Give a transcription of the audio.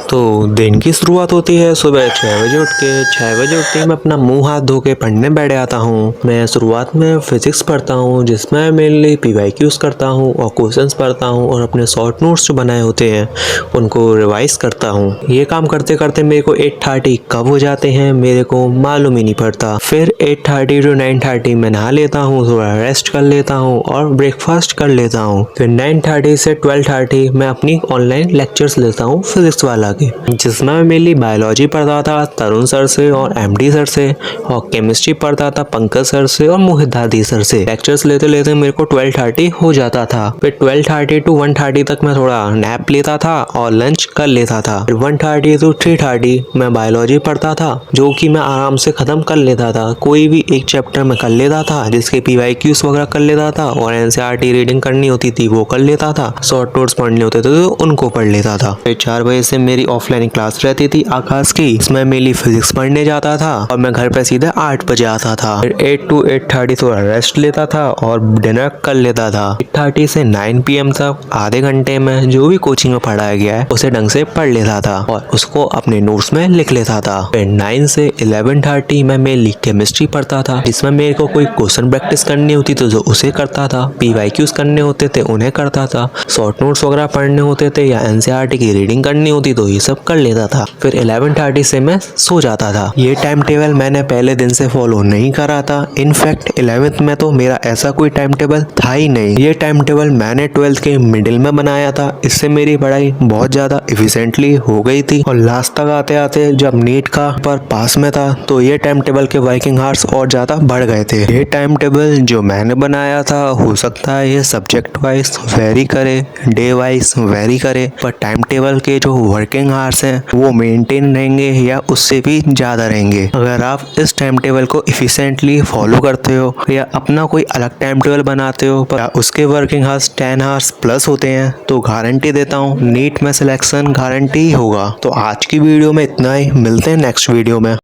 तो दिन की शुरुआत होती है सुबह 6 बजे उठ के। 6 बजे उठते ही मैं अपना मुंह हाथ धो के पढ़ने बैठ जाता हूँ। मैं शुरुआत में फिजिक्स पढ़ता हूँ, जिसमें मेनली पीवाईक्यूज करता हूँ और क्वेश्चंस पढ़ता हूँ और अपने शॉर्ट नोट्स जो बनाए होते हैं उनको रिवाइज करता हूँ। ये काम करते करते मेरे को 8:30 कब हो जाते हैं मेरे को मालूम ही नहीं पड़ता। फिर 8:30 to 9:30 मैं नहा लेता हूँ, थोड़ा रेस्ट कर लेता हूँ और ब्रेकफास्ट कर लेता हूँ। फिर 9:30 से 12:30 मैं अपनी ऑनलाइन लेक्चर्स लेता हूँ फिजिक्स वाला के, जिसमें मैं मेनली बायोलॉजी पढ़ता था तरुण सर से और एमडी सर से, और केमिस्ट्री पढ़ता था पंकज सर से और मोहित दादी सर से। लेक्चर्स लेते लेते मेरे को 12:30 हो जाता था। फिर 12:30 to 1:30 तक मैं थोड़ा नैप लेता था और लंच कर लेता था। फिर 1:30 to 3:30 मैं बायोलॉजी पढ़ता था, जो कि मैं आराम से खत्म कर लेता था। कोई भी एक चैप्टर में कर लेता था, जिसके पीवाईक्यूज वगैरह कर लेता था, और एनसीईआरटी रीडिंग करनी होती थी वो कर लेता था, शॉर्ट नोट्स पढ़ने होते थे तो उनको पढ़ लेता था। फिर 4 बजे से मेरी ऑफलाइन क्लास रहती थी आकाश की, इसमें मेनली फिजिक्स पढ़ने जाता था और मैं घर पे सीधे 8 बजे आता था। फिर 8 to 8:30 थोड़ा रेस्ट लेता था और डिनर कर लेता था। 8:30 से 9 PM तक आधे घंटे में जो भी कोचिंग में पढ़ाया गया है उसे ढंग से पढ़ लेता था और उसको अपने नोट्स में लिख लेता था। फिर 9 से 11:30 मैं मेनली केमिस्ट्री पढ़ता था, इसमें मेरे को कोई क्वेश्चन प्रैक्टिस करनी होती तो जो उसे करता था, पीवाईक्यूज करने होते थे उन्हें करता था, शॉर्ट नोट्स वगैरह पढ़ने होते थे या एनसीईआरटी की रीडिंग करनी होती तो ये सब कर लेता था। फिर 11:30 से मैं सो जाता था। ये टाइम टेबल मैंने पहले दिन से फॉलो नहीं करा था। इनफैक्ट 11th में तो मेरा ऐसा कोई टाइम टेबल था ही नहीं। ये टाइम टेबल मैंने 12th के मिडिल में बनाया था। इससे मेरी पढ़ाई बहुत ज्यादा इफिशिएंटली हो गई थी और लास्ट तक आते आते जब नीट का पर पास में था तो ये टाइम टेबल के वर्किंग आवर्स और ज्यादा बढ़ गए थे। ये टाइम टेबल जो मैंने बनाया था हो सकता है ये सब्जेक्ट वाइज वेरी करे, डे वाइज वेरी करे, पर टाइम टेबल के जो वर्किंग आवर्स हैं वो मेंटेन रहेंगे या उससे भी ज़्यादा रहेंगे। अगर आप इस टाइम टेबल को इफिशिएंटली फॉलो करते हो या अपना कोई अलग टाइम टेबल बनाते हो पर उसके वर्किंग आवर्स 10 आवर्स प्लस होते हैं तो गारंटी देता हूँ नीट में सिलेक्शन गारंटी होगा। तो आज की वीडियो में इतना ही, मिलते हैं नेक्स्ट वीडियो में।